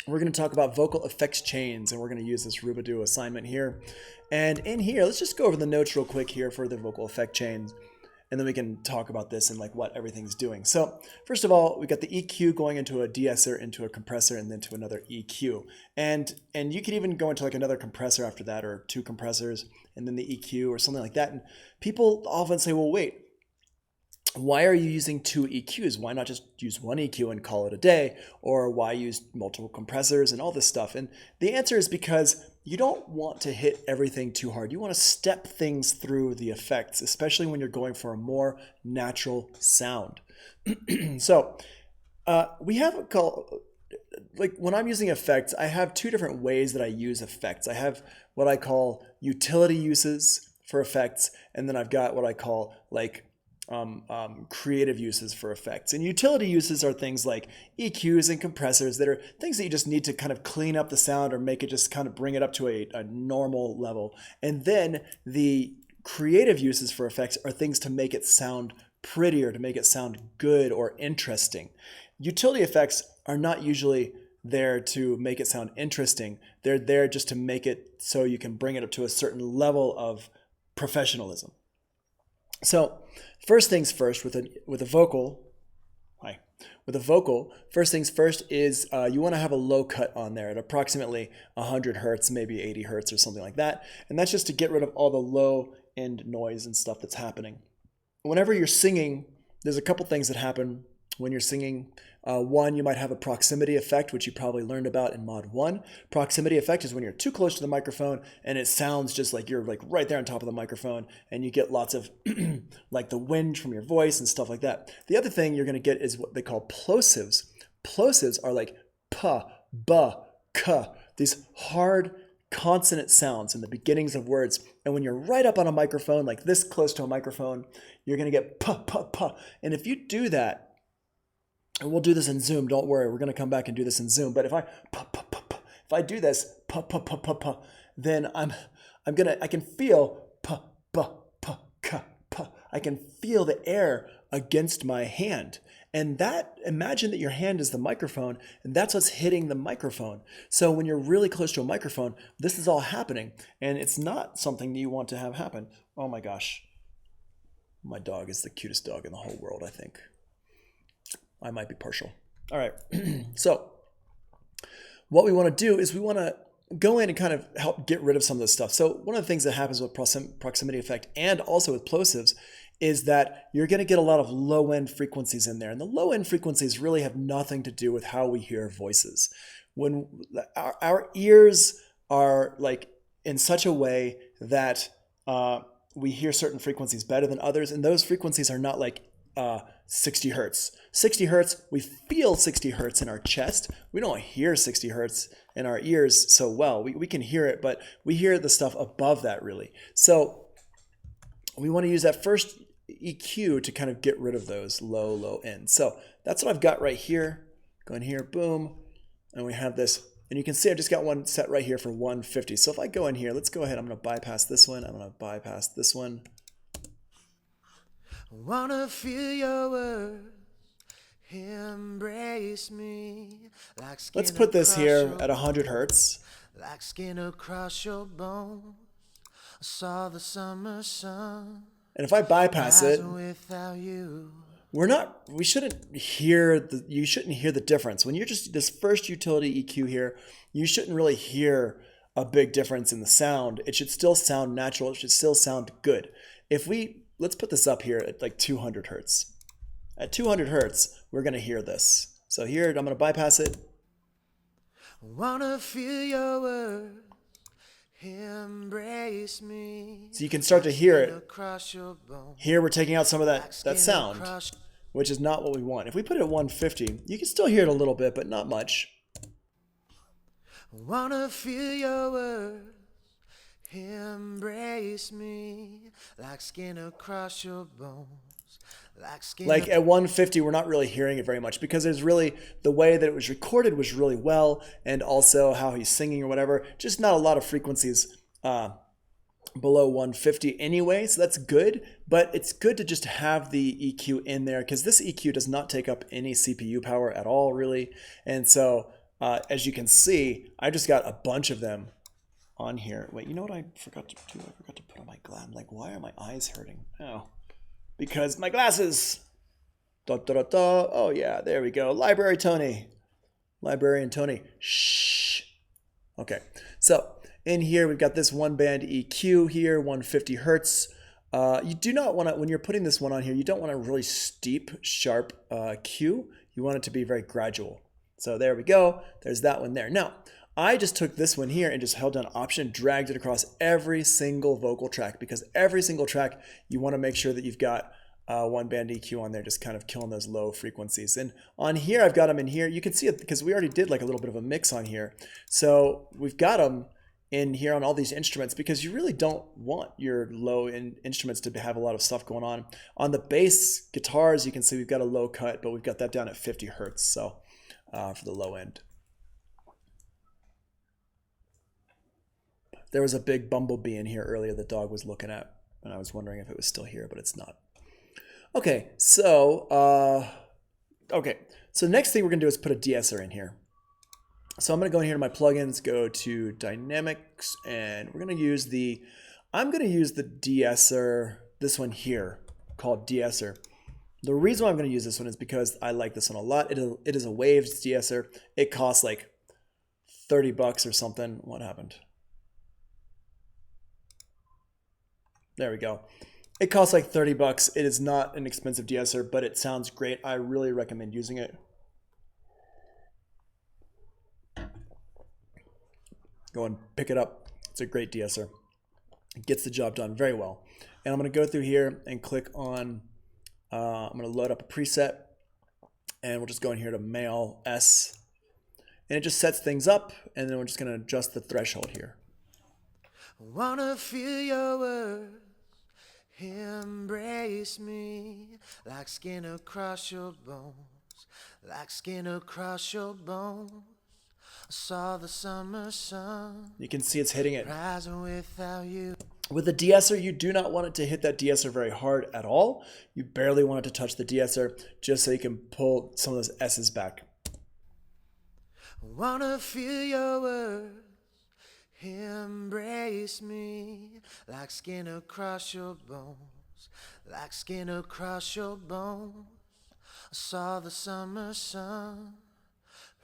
we're going to talk about vocal effects chains, and we're going to use this Rubadoo assignment here. And in here, let's just go over the notes real quick here for the vocal effect chains, and then we can talk about this and like what everything's doing. So first of all, we got the EQ going into a de-esser, into a compressor, and then to another EQ. And you could even go into like another compressor after that, or two compressors, and then the EQ or something like that. And people often say, well, wait, why are you using two EQs? Why not just use one EQ and call it a day? Or why use multiple compressors and all this stuff? And the answer is because you don't want to hit everything too hard. You want to step things through the effects, especially when you're going for a more natural sound. So we have a call, like when I'm using effects, I have two different ways that I use effects. I have what I call utility uses for effects, and then I've got what I call like creative uses for effects. And utility uses are things like EQs and compressors that are things that you just need to kind of clean up the sound or make it just kind of bring it up to a normal level. And then the creative uses for effects are things to make it sound prettier, to make it sound good or interesting. Utility effects are not usually there to make it sound interesting. They're there just to make it so you can bring it up to a certain level of professionalism. So first things first, with a vocal, first things first is you want to have a low cut on there at approximately 100 hertz, maybe 80 hertz or something like that. And that's just to get rid of all the low end noise and stuff that's happening. Whenever you're singing, there's a couple things that happen when you're singing. One, you might have a proximity effect, which you probably learned about in Mod 1. Proximity effect is when you're too close to the microphone and it sounds just like you're like right there on top of the microphone, and you get lots of like the whinge from your voice and stuff like that. The other thing you're going to get is what they call plosives. Plosives are like pa, ba, ka, these hard consonant sounds in the beginnings of words. And when you're right up on a microphone, like this close to a microphone, you're going to get pa, pa, pa. And if you do that, and we'll do this in Zoom, don't worry, we're going to come back and do this in Zoom. But if I do this, then I can feel I can feel the air against my hand. And that, imagine that your hand is the microphone, and that's what's hitting the microphone. So when you're really close to a microphone, this is all happening, and it's not something you want to have happen. Oh my gosh. My dog is the cutest dog in the whole world, I think. I might be partial. All right. So what we want to do is we want to go in and kind of help get rid of some of this stuff. So one of the things that happens with proximity effect and also with plosives is that you're going to get a lot of low end frequencies in there. And the low end frequencies really have nothing to do with how we hear voices. When our ears are like in such a way that we hear certain frequencies better than others. And those frequencies are not like 60 hertz. 60 hertz, we feel 60 hertz in our chest. We don't hear 60 hertz in our ears so well. We can hear it, but we hear the stuff above that really. So we want to use that first EQ to kind of get rid of those low ends. So that's what I've got right here. Go in here, boom, and we have this. And you can see I've just got one set right here for 150. So if I go in here, let's go ahead. I'm going to bypass this one. I'm going to bypass this one. Wanna feel your words, embrace me like skin. Let's put this here your at 100 hertz. like skin across your bones. I saw the summer sun. And if I bypass it, without you. you shouldn't hear the difference. When you're just this first utility EQ here, you shouldn't really hear a big difference in the sound. It should still sound natural. It should still sound good. Let's put this up here at like 200 hertz. At 200 hertz, we're going to hear this. So here, I'm going to bypass it. Wanna feel your words, embrace me. So you can start to hear it. Across your bones. Here, we're taking out some of that sound, which is not what we want. If we put it at 150, you can still hear it a little bit, but not much. Wanna feel your words, embrace me like skin across your bones. Like at 150, we're not really hearing it very much because there's really, the way that it was recorded was really well, and also how he's singing or whatever, just not a lot of frequencies below 150 anyway, so that's good. But it's good to just have the EQ in there because this EQ does not take up any CPU power at all really. And so as you can see, I just got a bunch of them on here. Wait, you know what I forgot to do? I forgot to put on my glass. I'm like, why are my eyes hurting? Oh, because my glasses. Da, da, da, da. Oh yeah, there we go. Library Tony. Librarian Tony. Shh. Okay, so in here we've got this one band EQ here, 150 hertz. You do not want to, when you're putting this one on here, you don't want a really steep, sharp Q. You want it to be very gradual. So there we go. There's that one there. Now, I just took this one here and just held down Option, dragged it across every single vocal track, because every single track you want to make sure that you've got one band EQ on there, just kind of killing those low frequencies. And on here, I've got them in here. You can see it because we already did like a little bit of a mix on here. So we've got them in here on all these instruments, because you really don't want your low end instruments to have a lot of stuff going on. On the bass guitars, you can see we've got a low cut, but we've got that down at 50 hertz. So for the low end. There was a big bumblebee in here earlier the dog was looking at, and I was wondering if it was still here, but it's not. Okay, so next thing we're gonna do is put a De-Esser in here. So I'm gonna go in here to my plugins, go to Dynamics, and we're gonna use I'm gonna use the De-Esser, this one here, called De-Esser. The reason why I'm gonna use this one is because I like this one a lot. It is a Waves De-Esser. It costs like 30 bucks or something. What happened? There we go. It costs like 30 bucks. It is not an expensive De-Esser, but it sounds great. I really recommend using it. Go and pick it up. It's a great De-Esser. It gets the job done very well. And I'm going to go through here and click on, I'm going to load up a preset, and we'll just go in here to Male S. And it just sets things up, and then we're just going to adjust the threshold here. Wanna feel your words, embrace me like skin across your bones, like skin across your bones. I saw the summer sun. You can see it's hitting it. Rising without you. With the De-Esser, you do not want it to hit that De-Esser very hard at all. You barely want it to touch the De-Esser, just so you can pull some of those S's back. Wanna feel your words, embrace me like skin across your bones, like skin across your bones. I saw the summer sun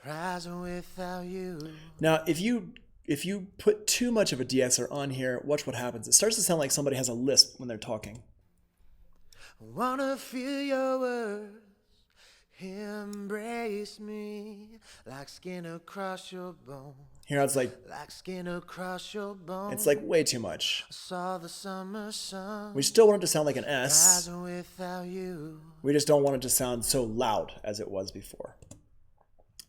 rising without you. Now, if you put too much of a De-Esser on here, watch what happens. It starts to sound like somebody has a lisp when they're talking. Wanna feel your words, embrace me like skin across your bones. Here it's like skin across your bones. It's like way too much. I saw the summer sun. We still want it to sound like an S. Rising without you. We just don't want it to sound so loud as it was before.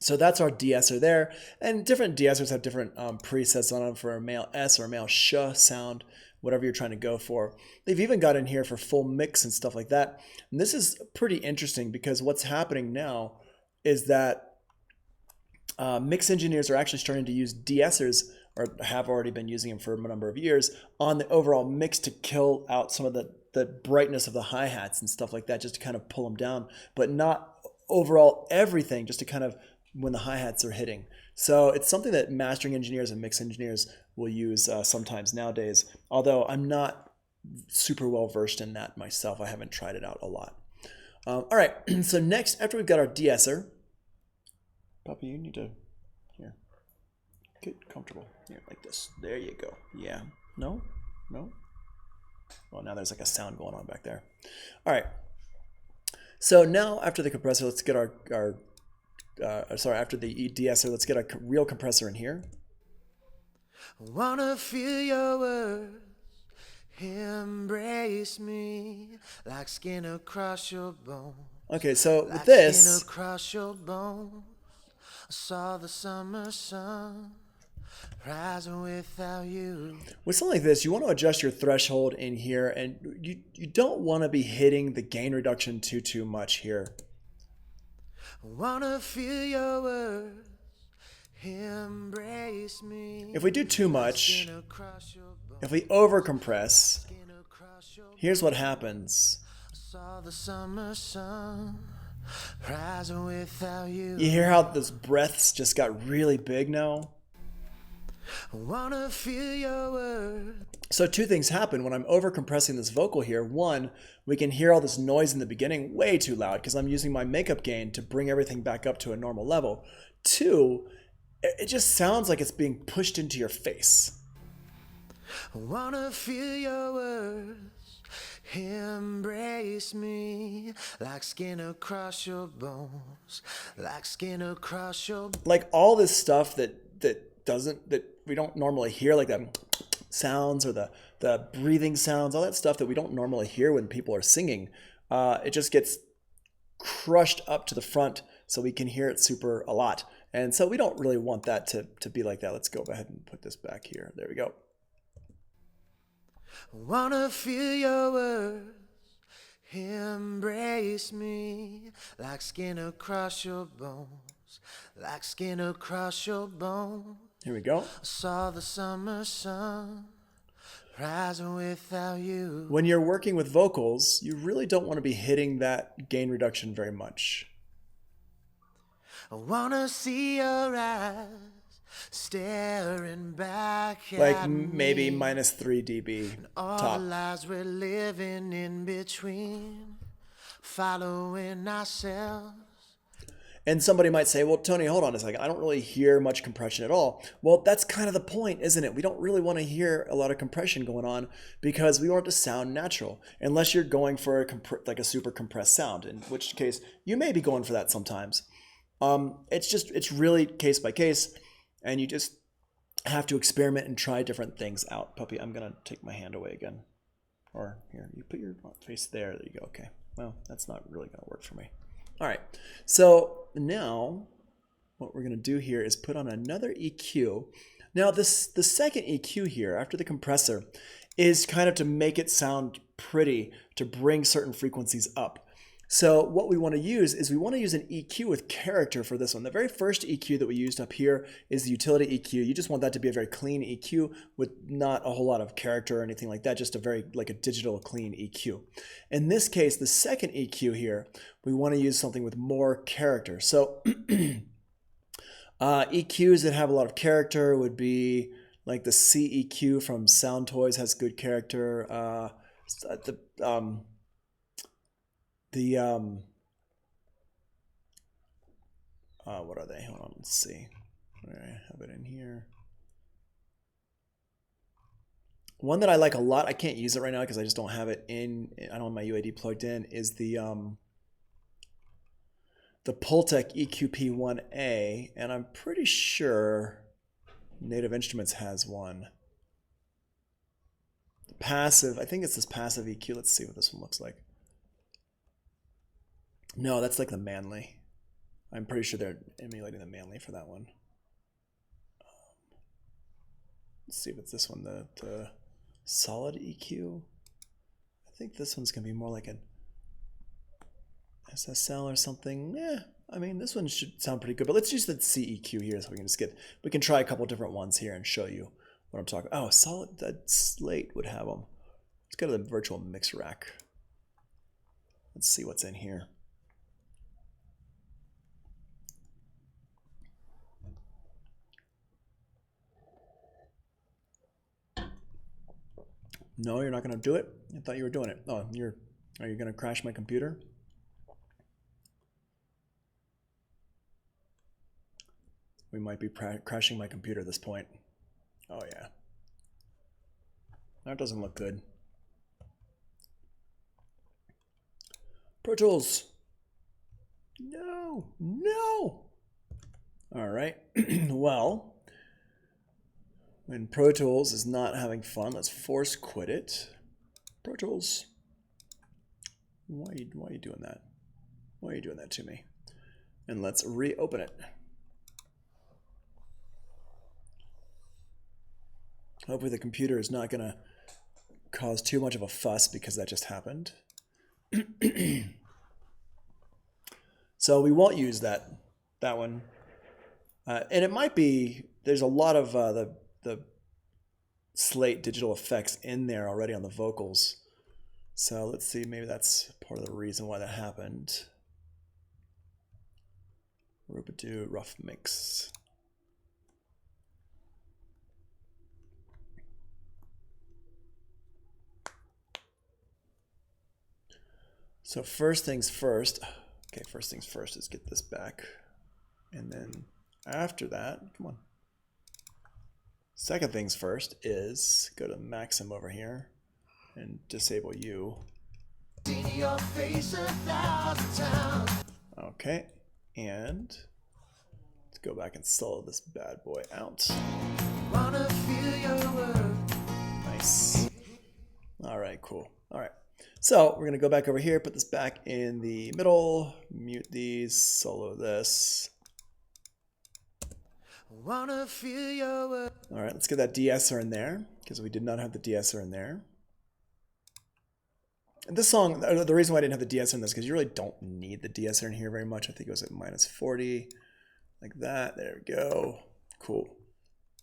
So that's our De-Esser there. And different De-Essers have different presets on them for a male S or a male sh sound, whatever you're trying to go for. They've even got in here for full mix and stuff like that. And this is pretty interesting, because what's happening now is that mix engineers are actually starting to use De-Essers, or have already been using them for a number of years, on the overall mix to kill out some of the brightness of the hi-hats and stuff like that, just to kind of pull them down, but not overall everything, just to kind of when the hi-hats are hitting. So it's something that mastering engineers and mix engineers will use sometimes nowadays, although I'm not super well versed in that myself. I haven't tried it out a lot. All right, so next, after we've got our De-Esser, Puppy, you need to, here, get comfortable, here, like this. There you go. Yeah, no? Well, now there's like a sound going on back there. All right, so now after the compressor, let's get after the De-Esser, let's get a real compressor in here. Wanna feel your words, embrace me like skin across your bones. Okay, so with this, skin across your bones. I saw the summer sun rising without you. With something like this, you want to adjust your threshold in here, and you don't want to be hitting the gain reduction too much here. Wanna feel your words, embrace me. If we do too much, if we over compress, here's what happens. I saw the summer sun rising without you. You hear how those breaths just got really big now? I wanna feel your words. So two things happen when I'm over compressing this vocal here. One, we can hear all this noise in the beginning way too loud because I'm using my makeup gain to bring everything back up to a normal level. Two, it just sounds like it's being pushed into your face. I wanna feel your words. Embrace me like skin across your bones, like skin across your Like all this stuff that we don't normally hear, like the sounds or the breathing sounds, all that stuff that we don't normally hear when people are singing, it just gets crushed up to the front so we can hear it super a lot. And so we don't really want that to be like that. Let's go ahead and put this back here. There we go. wanna feel your words. Embrace me like skin across your bones, like skin across your bones. Here we go. I saw the summer sun rising without you. When you're working with vocals, you really don't want to be hitting that gain reduction very much. I wanna see your eyes staring back Like at maybe me. -3 dB All top. the lives we're living in between, following ourselves. And somebody might say, well, Tony, hold on a second. I don't really hear much compression at all. Well, that's kind of the point, isn't it? We don't really want to hear a lot of compression going on because we want it to sound natural, unless you're going for like a super compressed sound, in which case you may be going for that sometimes. It's really case by case, and you just have to experiment and try different things out. Puppy, I'm going to take my hand away again. Or here, you put your face there. There you go. Okay. Well, that's not really going to work for me. All right, so now what we're going to do here is put on another EQ. Now the second EQ here after the compressor is kind of to make it sound pretty, to bring certain frequencies up. So what we want to use is we want to use an EQ with character for this one. The very first EQ that we used up here is the utility EQ. You just want that to be a very clean EQ with not a whole lot of character or anything like that, just a very like a digital clean EQ. In this case, the second EQ here, we want to use something with more character. So EQs that have a lot of character would be like the C EQ from Sound Toys has good character. What are they? Hold on, let's see. I have it in here. One that I like a lot, I can't use it right now because I just don't have it in, I don't have my UAD plugged in, is the Pultec EQP1A, and I'm pretty sure Native Instruments has one. The passive, I think it's this passive EQ. Let's see what this one looks like. No, that's like the Manley. I'm pretty sure they're emulating the Manley for that one. Let's see if it's this one, the solid EQ. I think this one's gonna be more like an SSL or something. Yeah, I mean this one should sound pretty good, but let's use the C EQ here so we can try a couple different ones here and show you what I'm talking about. Oh, solid, that Slate would have them. Let's go to the virtual mix rack. Let's see what's in here. No, you're not going to do it? I thought you were doing it. Oh, are you going to crash my computer? We might be crashing my computer at this point. Oh, yeah. That doesn't look good. Pro Tools. No, no. All right. Well, when Pro Tools is not having fun, let's force quit it. Pro Tools, why are you doing that? Why are you doing that to me? And let's reopen it. Hopefully the computer is not going to cause too much of a fuss because that just happened. So we won't use that one. And it might be, there's a lot of the Slate digital effects in there already on the vocals. So let's see, maybe that's part of the reason why that happened. Rubadoo rough mix. So first things first. Okay, first things first is get this back. And then after that, come on. Second things first is go to Maxim over here and disable you. Okay, and let's go back and solo this bad boy out. Nice. All right, cool. All right. So we're gonna go back over here, put this back in the middle, mute these, solo this. All right, let's get that De-Esser in there because we did not have the De-Esser in there. And this song, the reason why I didn't have the De-Esser in this is because you really don't need the De-Esser in here very much. I think it was at -40, like that. There we go. Cool.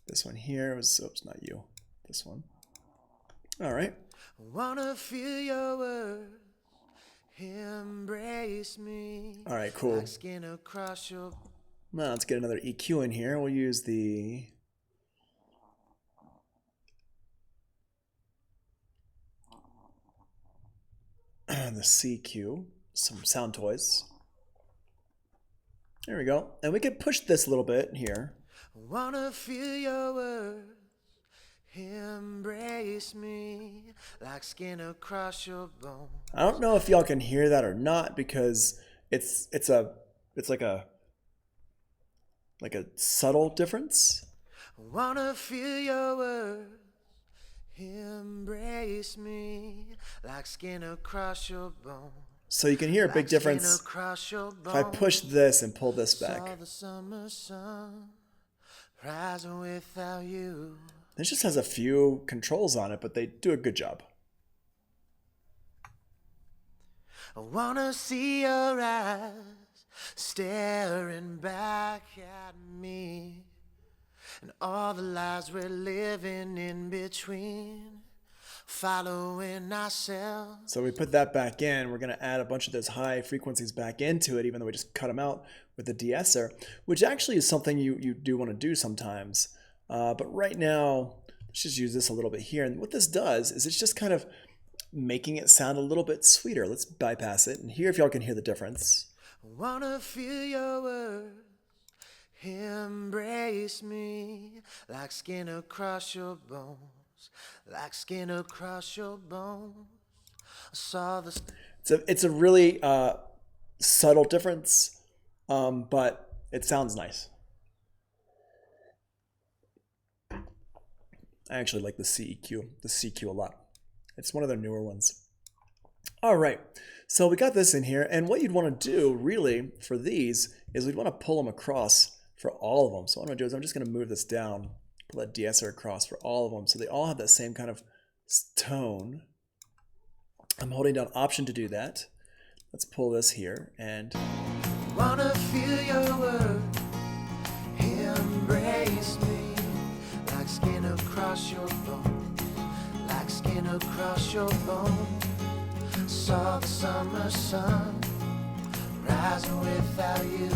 This one here was, oops, not you. This one. All right. Wanna feel your words, embrace me. All right, cool. Now let's get another EQ in here. We'll use the CQ, some sound toys. There we go. And we can push this a little bit here. Wanna feel your words, embrace me like skin across your bone. I don't know if y'all can hear that or not because it's like a subtle difference. Wanna feel your words, embrace me like skin across your bone. So you can hear a big difference if I push this and pull this back. This just has a few controls on it, but they do a good job. I wanna see your eyes staring back at me, and all the lives we're living in between, following ourselves. So we put that back in. We're going to add a bunch of those high frequencies back into it, even though we just cut them out with the De-Esser, which actually is something you do want to do sometimes. But right now, let's just use this a little bit here. And what this does is it's just kind of making it sound a little bit sweeter. Let's bypass it. And here, if y'all can hear the difference. Wanna feel your words, embrace me like skin across your bones, like skin across your bones. I saw the. It's a really subtle difference, but it sounds nice. I actually like the CQ a lot. It's one of their newer ones. All right, so we got this in here, and what you'd want to do really for these is we'd want to pull them across for all of them. So what I'm going to do is I'm just going to move this down, pull that De-Esser across for all of them so they all have that same kind of tone. I'm holding down Option to do that. Let's pull this here and wanna feel your word, embrace me like skin across your bone, like skin across your bone. Saw the summer sun rising without you.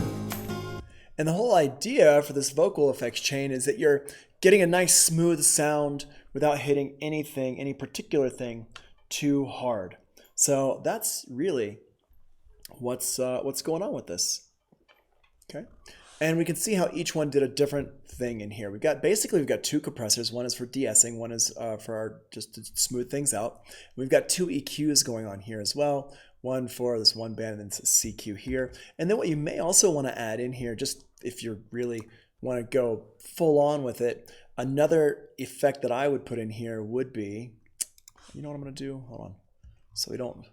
And the whole idea for this vocal effects chain is that you're getting a nice smooth sound without hitting anything, any particular thing, too hard. So that's really what's going on with this. Okay, and we can see how each one did a different thing in here. We've got two compressors. One is for de-essing, one is for our just to smooth things out. We've got two EQs going on here as well. One for this one band and then CQ here. And then what you may also want to add in here, just if you really want to go full on with it, another effect that I would put in here would be, you know what I'm going to do? Hold on. So we don't, I'm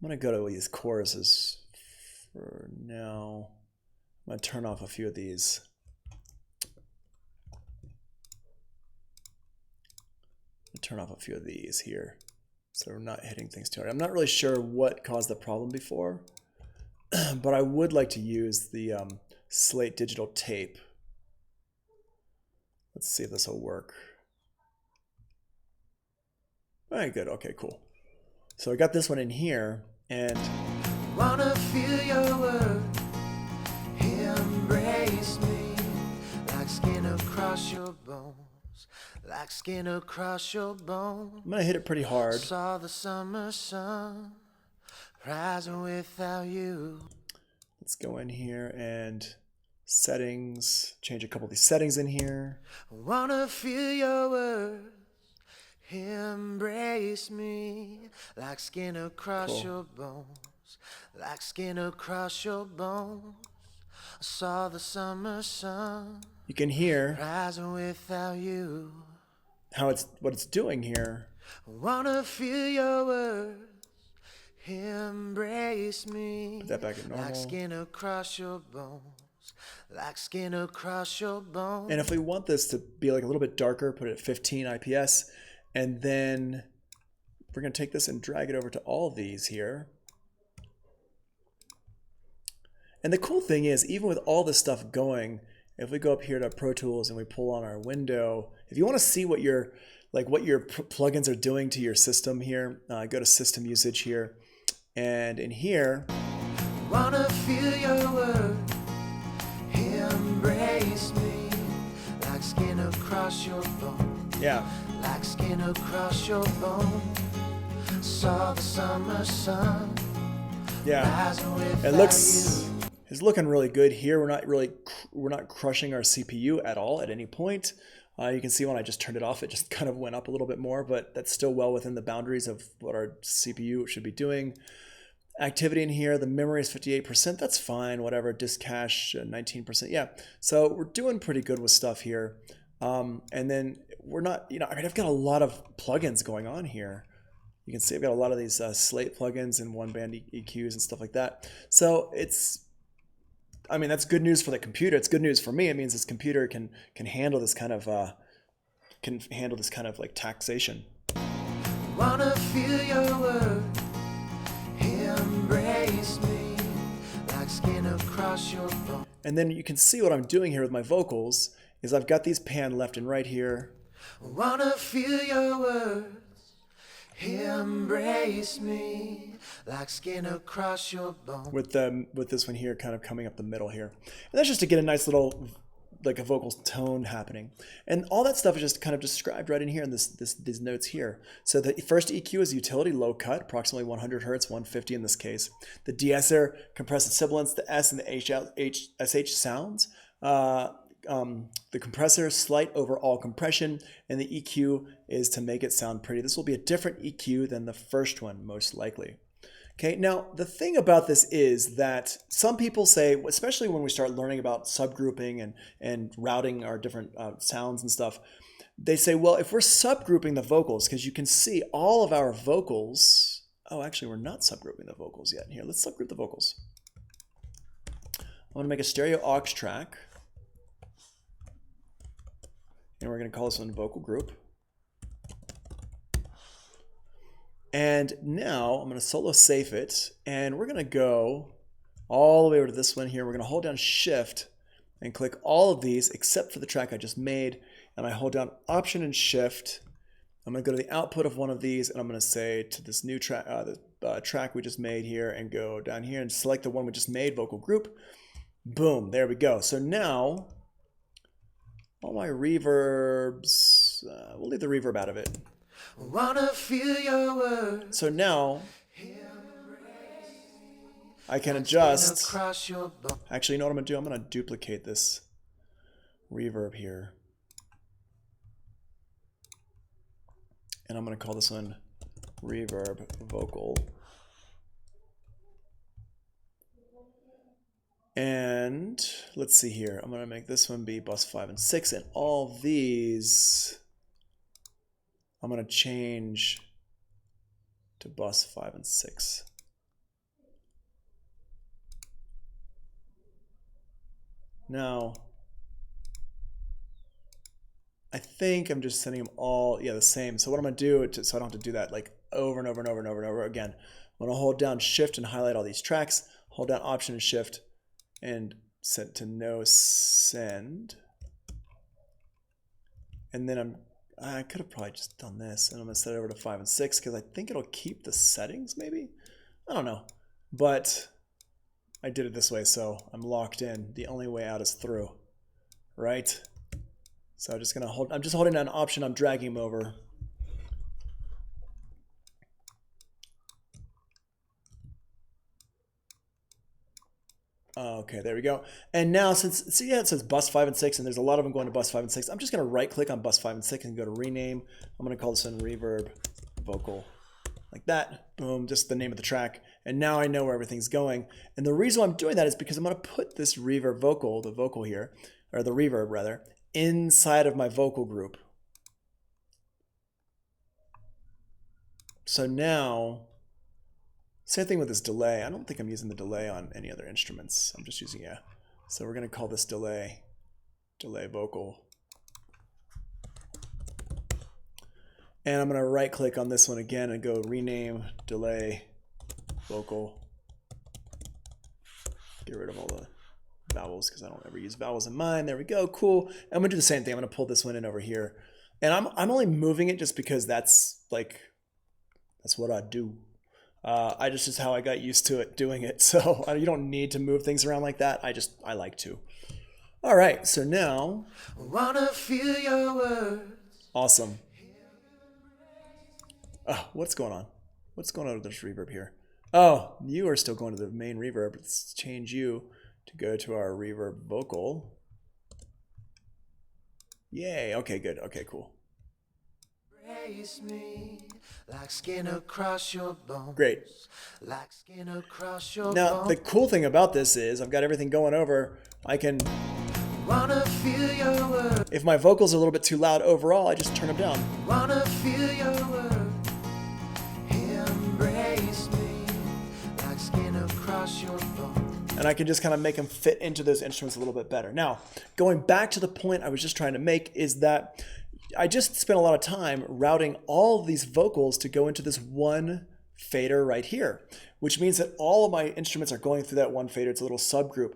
going to go to these choruses for now. I'm going to turn off a few of these. Turn off a few of these here, so we're not hitting things too hard. I'm not really sure what caused the problem before, but I would like to use the Slate digital tape. Let's see if this will work. All right, good. Okay, cool. So I got this one in here, and Wanna feel your worth, embrace me, like skin across your bones, like skin across your bones. I'm gonna hit it pretty hard. Saw the summer sun rising without you. Let's go in here and settings, change a couple of these settings in here. Wanna feel your worth, embrace me, like skin across your bones, like skin across your bones. I saw the summer sun You can hear rising without you. how what it's doing here. Wanna feel your words, embrace me. Put that back at normal. Like skin across your bones, like skin across your bones. And if we want this to be like a little bit darker, put it at 15 IPS, and then we're gonna take this and drag it over to all of these here. And the cool thing is, even with all this stuff going, if we go up here to Pro Tools and we pull on our window, if you want to see what your plugins are doing to your system here, go to System Usage here, and in here, wanna feel your word, embrace me, like skin across your bone. Yeah, like skin across your bone. Saw the summer sun. Yeah, it's looking really good here. We're not crushing our CPU at all at any point. You can see when I just turned it off, it just kind of went up a little bit more, but that's still well within the boundaries of what our CPU should be doing. Activity in here, the memory is 58%. That's fine, whatever. Disk cache 19%. Yeah, so we're doing pretty good with stuff here. And then we're not, I've got a lot of plugins going on here. You can see I've got a lot of these Slate plugins and one band EQs and stuff like that. So that's good news for the computer. It's good news for me. It means this computer can handle this kind of like taxation. Wanna feel your word, embrace me, like skin across your bone. And then you can see what I'm doing here with my vocals is I've got these panned left and right here. Wanna feel your words, embrace me, like skin across your bone. With this one here kind of coming up the middle here. And that's just to get a nice little, like a vocal tone happening. And all that stuff is just kind of described right in here in these notes here. So the first EQ is utility, low cut, approximately 100 hertz, 150 in this case. The De-Esser, compressed sibilance, the S and the SH sounds. The compressor, slight overall compression, and the EQ is to make it sound pretty. This will be a different EQ than the first one, most likely. Okay, now the thing about this is that some people say, especially when we start learning about subgrouping and routing our different sounds and stuff, they say, well, if we're subgrouping the vocals, because you can see all of our vocals, oh, actually, we're not subgrouping the vocals yet. Here, let's subgroup the vocals. I'm going to make a stereo aux track. And we're going to call this one vocal group. And now I'm going to solo safe it. And we're going to go all the way over to this one here. We're going to hold down Shift and click all of these except for the track I just made. And I hold down Option and Shift. I'm going to go to the output of one of these. And I'm going to say to this new track, the track we just made here, and go down here and select the one we just made, vocal group. Boom, there we go. So now all my reverbs, we'll leave the reverb out of it. Wanna feel your words. So now I can adjust. Actually, you know what I'm going to do? I'm going to duplicate this reverb here. And I'm going to call this one Reverb Vocal. And let's see here. I'm going to make this one be bus 5 and 6. And all these, I'm going to change to bus 5 and 6. Now, I think I'm just setting them all, the same. So what I'm going to do, so I don't have to do that like over and over and over and over and over again, I'm going to hold down Shift and highlight all these tracks, hold down Option and Shift, and set to no send. And then I could have probably just done this, and I'm going to set it over to 5 and 6 because I think it'll keep the settings maybe. I don't know. but I did it this way, so I'm locked in. The only way out is through, right? So I'm just holding down an option, I'm dragging him over. Okay, there we go. And now since, see, yeah, it says bus 5 and 6, and there's a lot of them going to bus 5 and 6. I'm just gonna right click on bus 5 and 6 and go to rename. I'm gonna call this one Reverb Vocal. Like that, boom, just the name of the track. And now I know where everything's going. And the reason why I'm doing that is because I'm gonna put this Reverb Vocal, the vocal here, or the reverb rather, inside of my vocal group. So now, same thing with this delay. I don't think I'm using the delay on any other instruments. I'm just using, yeah. So we're gonna call this delay vocal. And I'm gonna right click on this one again and go rename delay vocal. Get rid of all the vowels because I don't ever use vowels in mine. There we go, cool. I'm gonna do the same thing. I'm gonna pull this one in over here. And I'm only moving it just because that's what I do. I just is how I got used to it doing it. So you don't need to move things around like that. I like to. All right, so now. Wanna feel your words. Awesome. Oh, what's going on? What's going on with this reverb here? Oh, you are still going to the main reverb. Let's change you to go to our reverb vocal. Yay, okay, good, okay, cool. Embrace me like skin across your bones. Great. Like skin across your Now, bones. the cool thing about this is I've got everything going over. I can, Wanna feel your words. if my vocals are a little bit too loud overall, I just turn them down. Wanna feel your words. Embrace me like skin across your bones. And I can just kind of make them fit into those instruments a little bit better. Now, going back to the point I was just trying to make is that I just spent a lot of time routing all of these vocals to go into this one fader right here, which means that all of my instruments are going through that one fader. It's a little subgroup.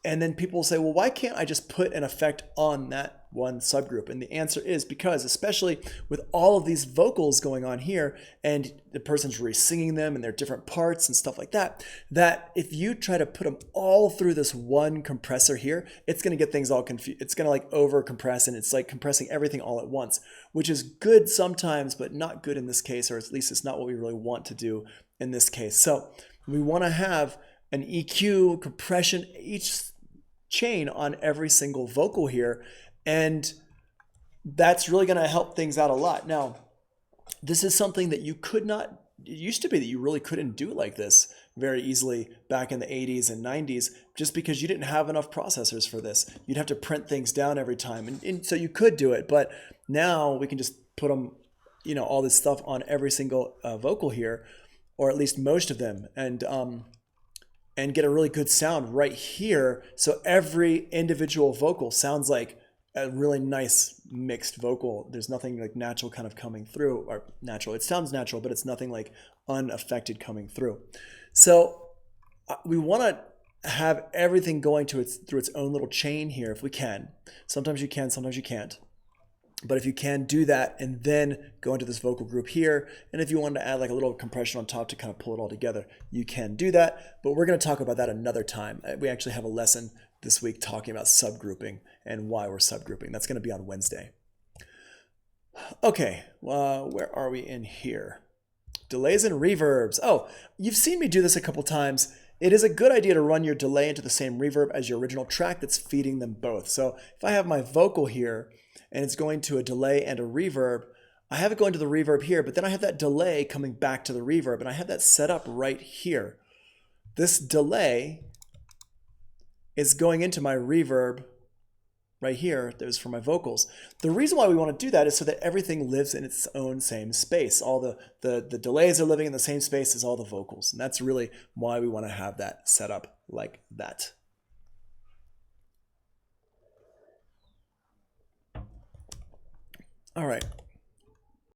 And then people will say, well, why can't I just put an effect on that one subgroup? And the answer is because, especially with all of these vocals going on here and the person's really singing them and their different parts and stuff like that, that if you try to put them all through this one compressor here, it's going to get things all confused. It's going to like over compress, and it's like compressing everything all at once, which is good sometimes, but not good in this case, or at least it's not what we really want to do in this case. So we want to have an EQ, compression, each chain on every single vocal here, and that's really going to help things out a lot. Now, this is something that you could not, it used to be that you really couldn't do like this very easily back in the 80s and 90s, just because you didn't have enough processors for this. You'd have to print things down every time, and so you could do it, but now we can just put them, you know, all this stuff on every single vocal here, or at least most of them, and get a really good sound right here. So every individual vocal sounds like a really nice mixed vocal. There's nothing like natural kind of coming through, or natural. It sounds natural, but it's nothing like unaffected coming through. So we want to have everything going to through its own little chain here if we can. Sometimes you can, sometimes you can't. But if you can, do that and then go into this vocal group here. And if you wanted to add like a little compression on top to kind of pull it all together, you can do that. But we're going to talk about that another time. We actually have a lesson this week talking about subgrouping and why we're subgrouping. That's going to be on Wednesday. Okay, where are we in here? Delays and reverbs. Oh, you've seen me do this a couple times. It is a good idea to run your delay into the same reverb as your original track that's feeding them both. So if I have my vocal here, and it's going to a delay and a reverb, I have it going to the reverb here, but then I have that delay coming back to the reverb, and I have that set up right here. This delay is going into my reverb right here. That was for my vocals. The reason why we want to do that is so that everything lives in its own same space. All the delays are living in the same space as all the vocals, and that's really why we want to have that set up like that. All right,